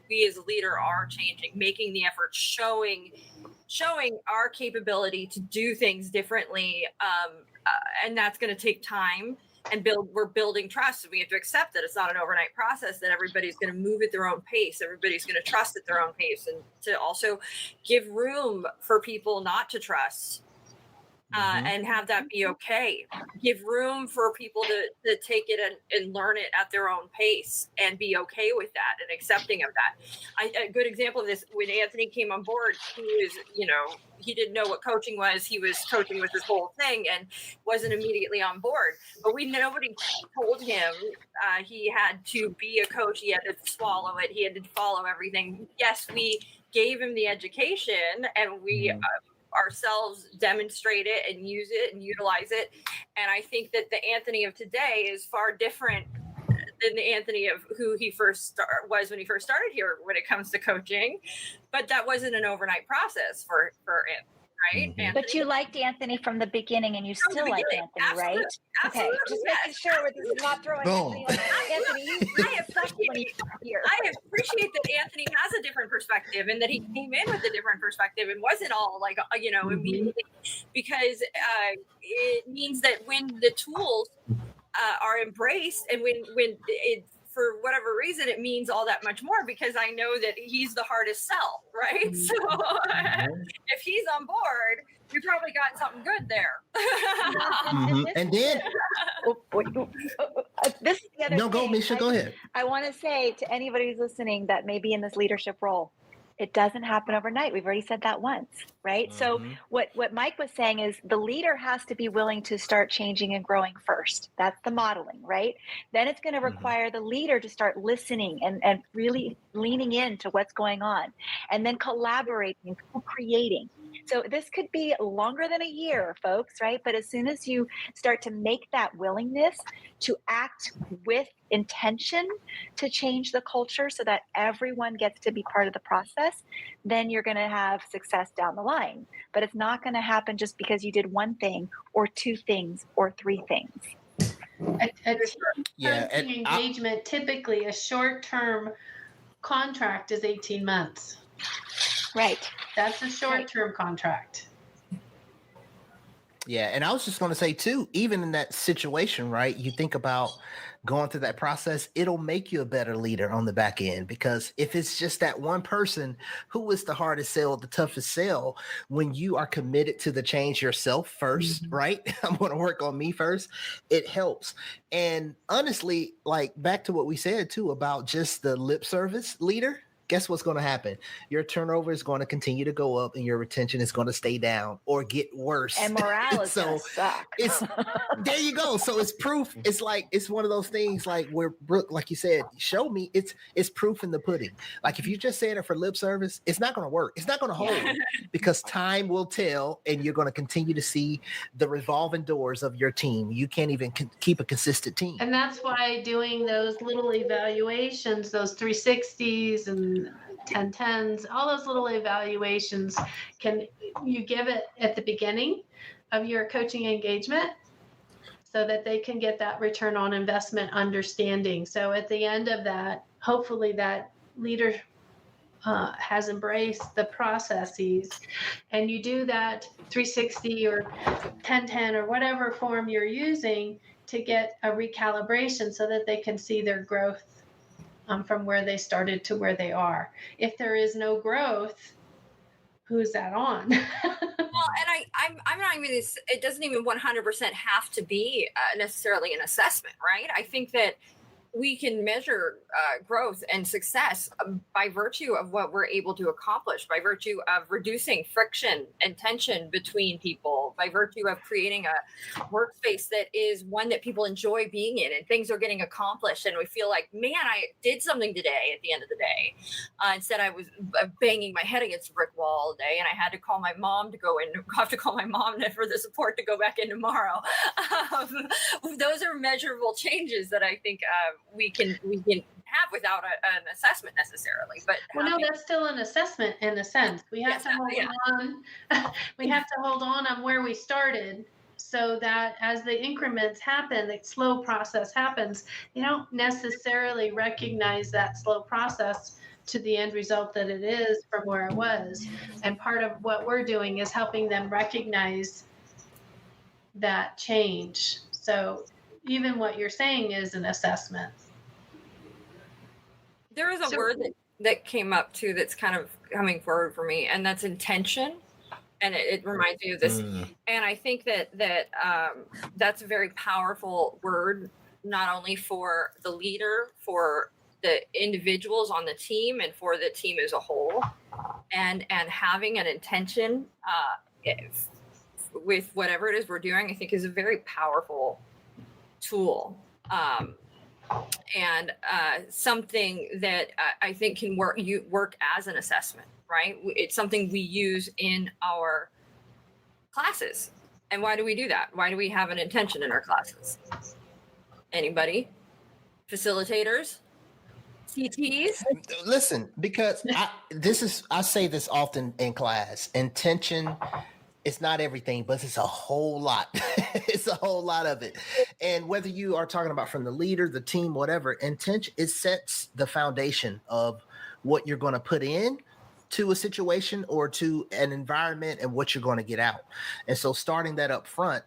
we as a leader are changing, making the effort, showing our capability to do things differently, and that's going to take time. And we're building trust, and we have to accept that it's not an overnight process, that everybody's going to move at their own pace, everybody's going to trust at their own pace, and to also give room for people not to trust. And have that be okay. Give room for people to take it and learn it at their own pace and be okay with that and accepting of that. A good example of this, when Anthony came on board, he didn't know what coaching was. He was coaching with this whole thing and wasn't immediately on board. But nobody told him he had to be a coach. He had to swallow it. He had to follow everything. Yes, we gave him the education, and we ourselves demonstrate it and use it and utilize it. And I think that the Anthony of today is far different than the Anthony of who he was when he first started here when it comes to coaching. But that wasn't an overnight process for Anthony, right? But you liked Anthony from the beginning, and you still like Anthony, right? Okay, just making sure we're not throwing Anthony. I appreciate that Anthony has a different perspective, and that he came in with a different perspective and wasn't all like immediately, because it means that when the tools are embraced, and when it, for whatever reason, it means all that much more, because I know that he's the hardest sell, right? So if he's on board, you probably got something good there. And then this is the other no, go, Misha, go ahead. I want to say to anybody who's listening that may be in this leadership role, it doesn't happen overnight. We've already said that once, right? So what Mike was saying is the leader has to be willing to start changing and growing first. That's the modeling, right? Then it's going to require the leader to start listening and really leaning into what's going on, and then collaborating, co-creating. So this could be longer than a year, folks, right? But as soon as you start to make that willingness to act with intention to change the culture so that everyone gets to be part of the process, then you're going to have success down the line. But it's not going to happen just because you did one thing or two things or three things. Engagement, typically a short-term contract is 18 months. Right. That's a short-term contract. Yeah, and I was just going to say too, even in that situation, right? You think about going through that process, it'll make you a better leader on the back end, because if it's just that one person who is the hardest sell, the toughest sell, when you are committed to the change yourself first, right? I'm going to work on me first. It helps. And honestly, like back to what we said too about just the lip service leader. Guess what's going to happen? Your turnover is going to continue to go up and your retention is going to stay down or get worse. And morale is so gonna suck. it's there you go. So it's proof. It's like it's one of those things like where Brooke, like you said, show me it's proof in the pudding. Like if you just saying it for lip service, it's not going to work. It's not going to hold because time will tell, and you're going to continue to see the revolving doors of your team. You can't even keep a consistent team. And that's why doing those little evaluations, those 360s and 1010s, all those little evaluations, you give it at the beginning of your coaching engagement so that they can get that return on investment understanding. So at the end of that, hopefully that leader has embraced the processes, and you do that 360 or 1010 or whatever form you're using to get a recalibration so that they can see their growth from where they started to where they are. If there is no growth, who's that on? Well, and I'm not even, it doesn't even 100% have to be necessarily an assessment, right? I think that we can measure growth and success by virtue of what we're able to accomplish, by virtue of reducing friction and tension between people, by virtue of creating a workspace that is one that people enjoy being in and things are getting accomplished. And we feel like, man, I did something today at the end of the day. Instead, I was banging my head against a brick wall all day, and I had to call my mom to go in, have to call my mom for the support to go back in tomorrow. Those are measurable changes that I think we can have without an assessment necessarily. But well, no, that's still an assessment in a sense. We have to hold on. We have to hold on where we started, so that as the increments happen, the slow process happens. You don't necessarily recognize that slow process to the end result that it is from where it was. And part of what we're doing is helping them recognize that change. So even what you're saying is an assessment. There is a word that came up too that's kind of coming forward for me, and that's intention. And it reminds me of this. And I think that that's a very powerful word, not only for the leader, for the individuals on the team, and for the team as a whole. And having an intention with whatever it is we're doing, I think is a very powerful tool. And something that I think can work as an assessment, right? It's something we use in our classes. And why do we do that? Why do we have an intention in our classes? Anybody? Facilitators? CTs? Listen, because I say this often in class. Intention, it's not everything, but it's a whole lot. It's a whole lot of it. And whether you are talking about from the leader, the team, whatever, intention, it sets the foundation of what you're going to put in to a situation or to an environment and what you're going to get out. And so starting that up front,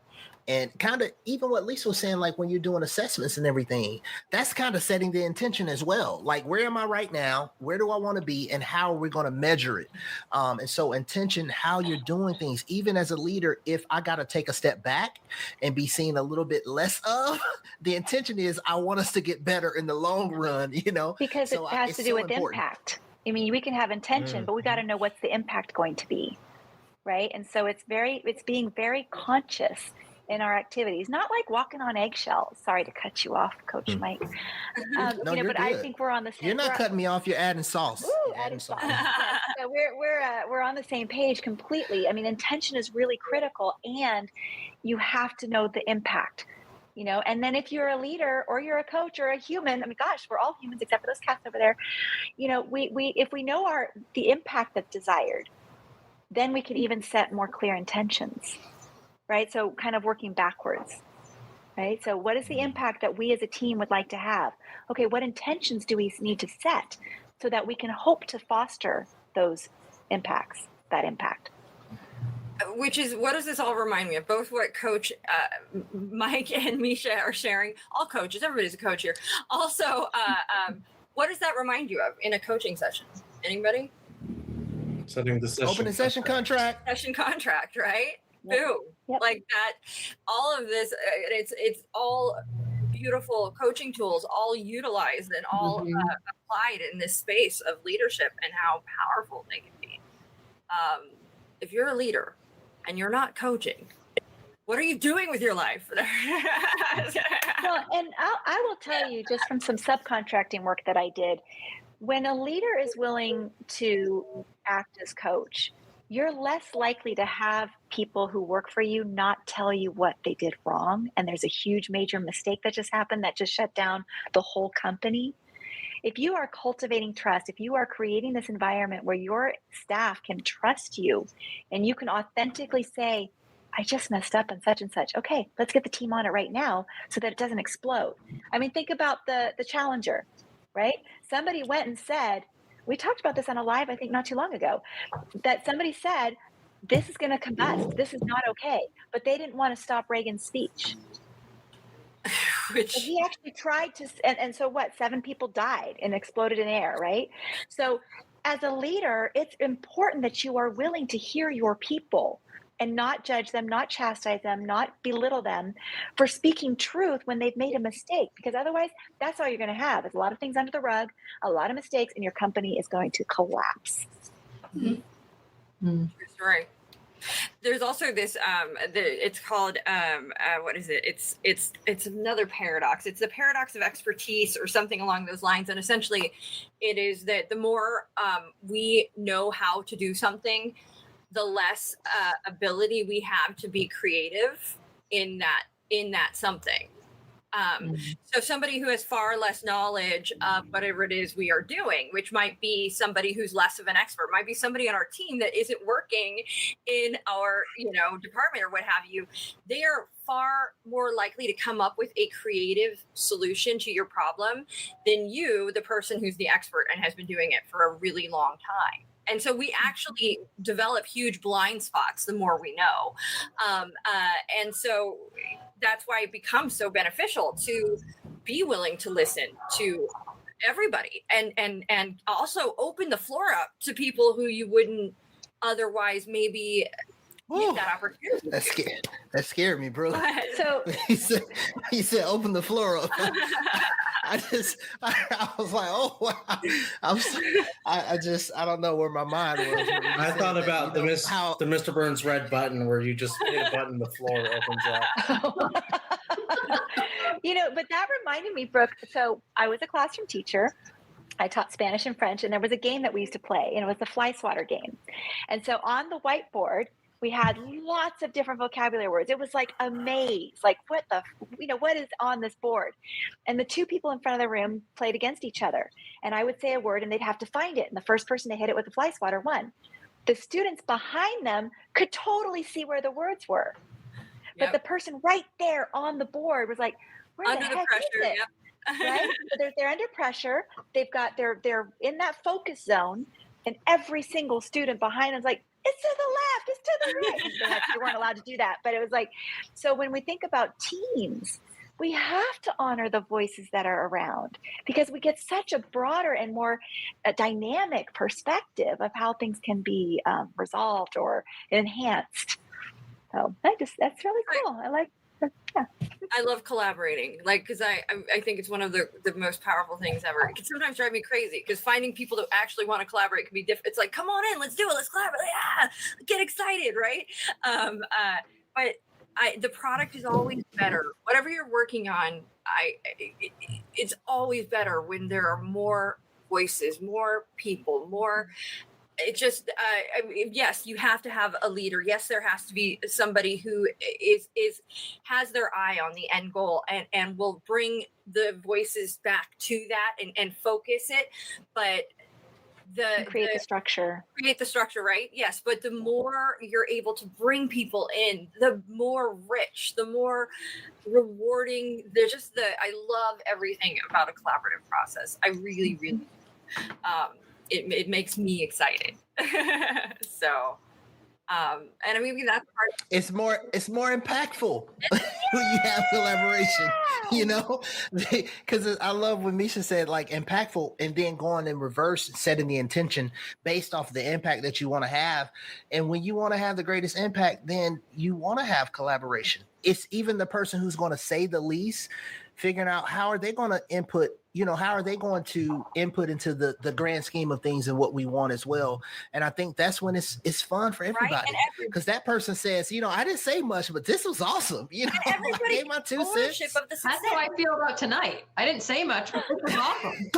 and kind of even what Lisa was saying, like when you're doing assessments and everything, that's kind of setting the intention as well. Like, where am I right now? Where do I want to be? And how are we going to measure it? And so intention, how you're doing things, even as a leader, if I got to take a step back and be seen a little bit less of, the intention is I want us to get better in the long run, you know? Because so it has to do with impact. I mean, we can have intention, but we got to know what's the impact going to be, right? And so it's being very conscious in our activities, not like walking on eggshells. Sorry to cut you off, Coach Mike. No, but good. I think we're on the same. You're not cutting me off. You're adding sauce. Ooh, adding sauce. So we're on the same page completely. I mean, intention is really critical, and you have to know the impact. You know, and then if you're a leader or you're a coach or a human, I mean, gosh, we're all humans except for those cats over there. You know, if we know the impact that's desired, then we can even set more clear intentions. Right? So kind of working backwards, right? So what is the impact that we as a team would like to have? Okay, what intentions do we need to set so that we can hope to foster those impacts, that impact? which is, what does this all remind me of? Both what Coach Mike and Misha are sharing. All coaches, everybody's a coach here. Also, what does that remind you of in a coaching session? Anybody? Setting the session Open session contract. Session contract, right? Yep. Boom. Yep. Like that. All of this, it's all beautiful coaching tools, all utilized and all applied in this space of leadership and how powerful they can be. If you're a leader and you're not coaching, what are you doing with your life? Well, and I will tell you just from some subcontracting work that I did, when a leader is willing to act as coach, you're less likely to have people who work for you not tell you what they did wrong. And there's a huge major mistake that just happened that just shut down the whole company. If you are cultivating trust, if you are creating this environment where your staff can trust you and you can authentically say, I just messed up on such and such. Okay, let's get the team on it right now so that it doesn't explode. I mean, think about the Challenger, right? Somebody went and said, we talked about this on a live, I think not too long ago, that somebody said, this is going to combust. This is not okay. But they didn't want to stop Reagan's speech. Which He actually tried to, and so what? 7 people died and exploded in air, right? So as a leader, it's important that you are willing to hear your people and not judge them, not chastise them, not belittle them for speaking truth when they've made a mistake. Because otherwise, that's all you're going to have is a lot of things under the rug, a lot of mistakes, and your company is going to collapse. True story. There's also this it's called what is it? It's another paradox. It's the paradox of expertise or something along those lines. And essentially it is that the more we know how to do something, the less ability we have to be creative in that something. So somebody who has far less knowledge of whatever it is we are doing, which might be somebody who's less of an expert, might be somebody on our team that isn't working in our, department or what have you, they are far more likely to come up with a creative solution to your problem than you, the person who's the expert and has been doing it for a really long time. And so we actually develop huge blind spots the more we know. And so that's why it becomes so beneficial to be willing to listen to everybody and also open the floor up to people who you wouldn't otherwise maybe get that opportunity. That scared me, bro. So he said open the floor up. I was like, oh wow. I don't know where my mind was. I thought about the Mr. Burns red button where you just hit a button, the floor opens up. But that reminded me, Brooke. So I was a classroom teacher. I taught Spanish and French, and there was a game that we used to play, and it was the fly swatter game. And so on the whiteboard, we had lots of different vocabulary words. It was like a maze, like what is on this board? And the 2 people in front of the room played against each other. And I would say a word and they'd have to find it. And the first person to hit it with the fly swatter won. The students behind them could totally see where the words were. But the person right there on the board was like, where under the the heck pressure, is it? Right? So they're under pressure. They're in that focus zone. And every single student behind them is like, it's to the left, it's to the right. They weren't allowed to do that. But it was like, so when we think about teams, we have to honor the voices that are around because we get such a broader and more dynamic perspective of how things can be resolved or enhanced. So that's really cool. I like that. Yeah. I love collaborating, because I think it's one of the most powerful things ever. It can sometimes drive me crazy because finding people that actually want to collaborate can be different. It's like, come on in, let's do it, let's collaborate, get excited, right? But the product is always better. Whatever you're working on, it's always better when there are more voices, more people, more. It just yes, you have to have a leader. Yes, there has to be somebody who has their eye on the end goal and will bring the voices back to that and focus it. But create the structure, right? Yes, but the more you're able to bring people in, the more rich, the more rewarding. I love everything about a collaborative process. I really, really. It makes me excited. So And I mean that's part. It's more impactful when you have collaboration, you know, because I love when Misha said like impactful and then going in reverse, setting the intention based off the impact that you want to have. And when you want to have the greatest impact, then you want to have collaboration. It's even the person who's going to say the least, figuring out how are they going to input, you know, how are they going to input into the grand scheme of things and what we want as well. And I think that's when it's fun for everybody, Right? And because that person says, you know, I didn't say much, but this was awesome. You know, And everybody I gave my 2 ownership cents. of the success. That's how I feel about tonight. I didn't say much, but this was awesome.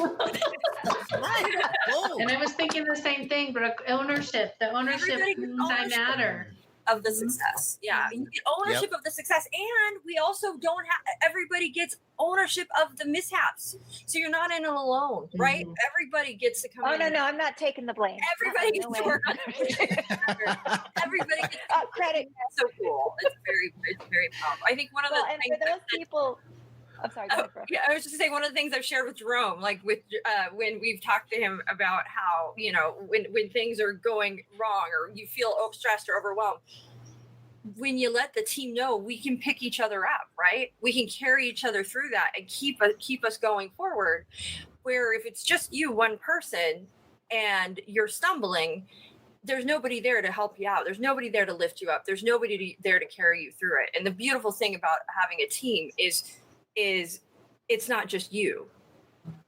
Right. Whoa. And I was thinking the same thing, but ownership, the ownership Everybody gets means I ownership. matter. Of the success. Yeah. You get ownership of the success. And we also don't have, everybody gets ownership of the mishaps. So you're not in it alone, right? Everybody gets to come Oh, in. no, I'm not taking the blame. Everybody gets No to way. work on it. Everybody gets Credit. It's so cool. It's very powerful. I think one of the Well, and things for those people, I'm sorry, go ahead, Brooke. yeah, I was just saying one of the things I've shared with Jerome, like with when we've talked to him about how, you know, when things are going wrong or you feel stressed or overwhelmed, when you let the team know, we can pick each other up, right? We can carry each other through that and keep us going forward. Where if it's just you, one person, and you're stumbling, there's nobody there to help you out. There's nobody there to lift you up. There's nobody there to carry you through it. And the beautiful thing about having a team is it's not just you.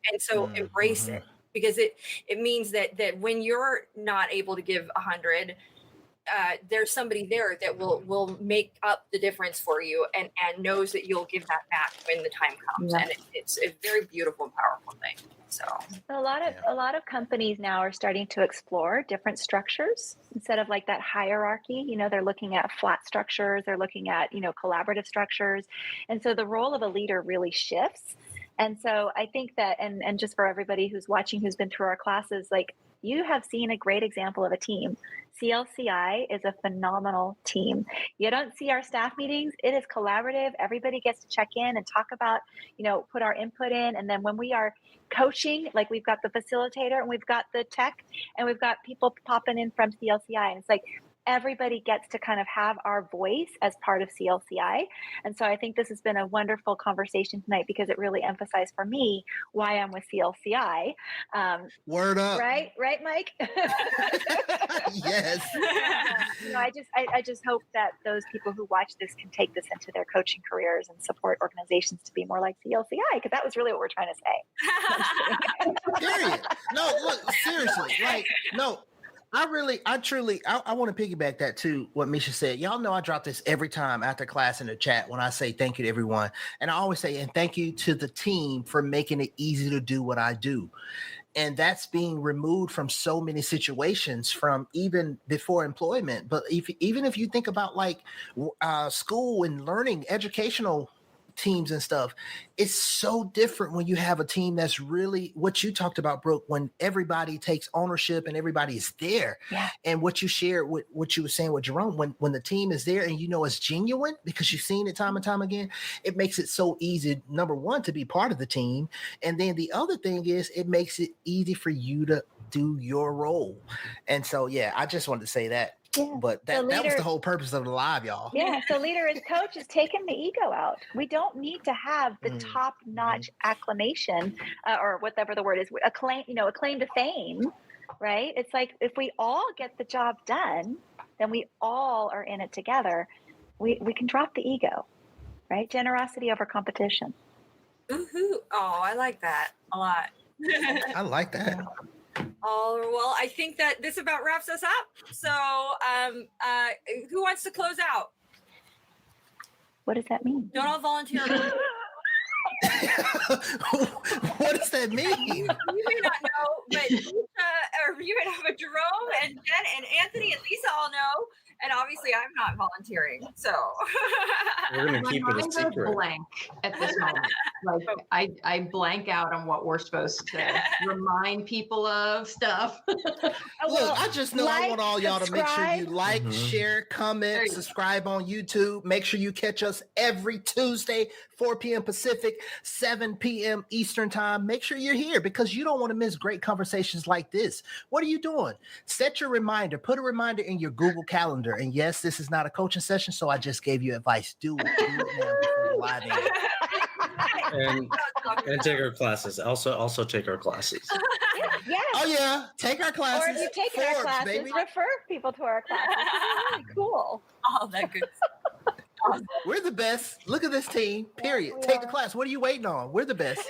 And so embrace it, because it means that when you're not able to give 100, there's somebody there that will make up the difference for you and knows that you'll give that back when the time comes. Yeah. And it's a very beautiful and powerful thing. So A lot of companies now are starting to explore different structures instead of like that hierarchy. You know, they're looking at flat structures, they're looking at, you know, collaborative structures. And so the role of a leader really shifts. And so I think that, and just for everybody who's watching, who's been through our classes, like you have seen a great example of a team. CLCI is a phenomenal team. You don't see our staff meetings. It is collaborative. Everybody gets to check in and talk about, you know, put our input in. And then when we are coaching, like we've got the facilitator and we've got the tech and we've got people popping in from CLCI. And it's like, everybody gets to kind of have our voice as part of CLCI. And so I think this has been a wonderful conversation tonight because it really emphasized for me why I'm with CLCI. Word up. Right, Mike? Yes. You know, I just hope that those people who watch this can take this into their coaching careers and support organizations to be more like CLCI, because that was really what we're trying to say. Period. No, look, seriously. Like, no. I want to piggyback that to what Misha said. Y'all know I drop this every time after class in the chat when I say thank you to everyone. And I always say, and thank you to the team for making it easy to do what I do. And that's being removed from so many situations from even before employment. But even if you think about like school and learning, educational teams and stuff, it's so different when you have a team that's really what you talked about, Brooke, when everybody takes ownership and everybody is there. Yeah. And what you shared with what you were saying with Jerome, when the team is there and you know it's genuine because you've seen it time and time again, it makes it so easy, number one, to be part of the team. And then the other thing is it makes it easy for you to do your role. And so, yeah, I just wanted to say that. Yeah. But that was the whole purpose of the live, y'all. Yeah. So leader as coach is taking the ego out. We don't need to have the top-notch acclamation or whatever the word is, acclaim to fame, right? It's like if we all get the job done, then we all are in it together. We can drop the ego, right? Generosity over competition. Woohoo. Oh, I like that a lot. I like that. Oh, well, I think that this about wraps us up. So who wants to close out? What does that mean? Don't all volunteer. What does that mean? You may not know, but Lisa, or you may have a Jerome and Jen and Anthony and Lisa all know. And obviously I'm not volunteering. So We're going to keep it a My mind goes secret. blank at this moment. Like I blank out on what we're supposed to remind people of stuff. Look, I just know I want all y'all to make sure you like, Mhm. share, comment, subscribe on YouTube. Make sure you catch us every Tuesday, 4 p.m. Pacific, 7 p.m. Eastern time. Make sure you're here because you don't want to miss great conversations like this. What are you doing? Set your reminder. Put a reminder in your Google Calendar. And yes, this is not a coaching session, so I just gave you advice. Do it. Do it now before you lie down. And take our classes. Also take our classes. Yes. Oh yeah, take our classes. Or if you take our Forbes, classes, baby. refer people to our classes. It's really cool. All that good. We're the best. Look at this team. Period. we Take the are. class. What are you waiting on? We're the best.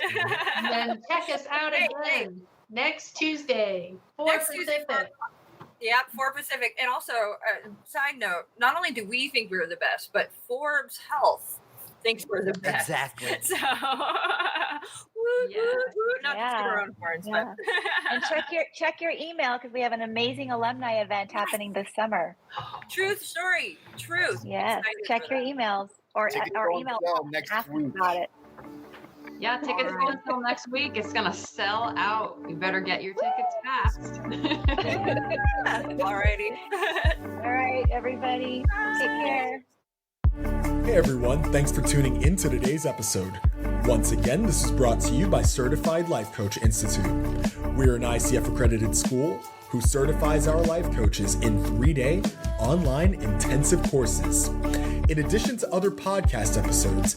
And then check us out Hey, again next Tuesday, 4 Next Tuesday, Pacific. Yep, 4 Pacific. And also, side note, not only do we think we're the best, but Forbes Health thinks we're the best. Exactly. So, Yeah. not to toot our own horns, Yeah. And check your email because we have an amazing alumni event happening this summer. but truth story, truth. Yes. Excited Check for your that. emails or Tickets our go on email sale next ask week. about it. Yeah, tickets go until next week. It's gonna sell out. You better get your tickets fast. Alrighty. All right, everybody. Take care. Hey everyone, thanks for tuning in to today's episode. Once again, this is brought to you by Certified Life Coach Institute. We're an ICF accredited school who certifies our life coaches in 3-day online intensive courses. In addition to other podcast episodes,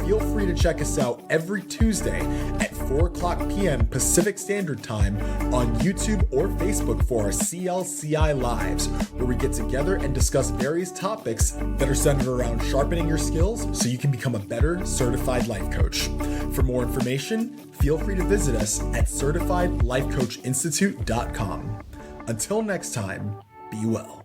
feel free to check us out every Tuesday at 4 o'clock p.m. Pacific Standard Time on YouTube or Facebook for our CLCI Lives, where we get together and discuss various topics that are centered around sharpening your skills so you can become a better certified life coach. For more information, feel free to visit us at CertifiedLifeCoachInstitute.com. Until next time, be well.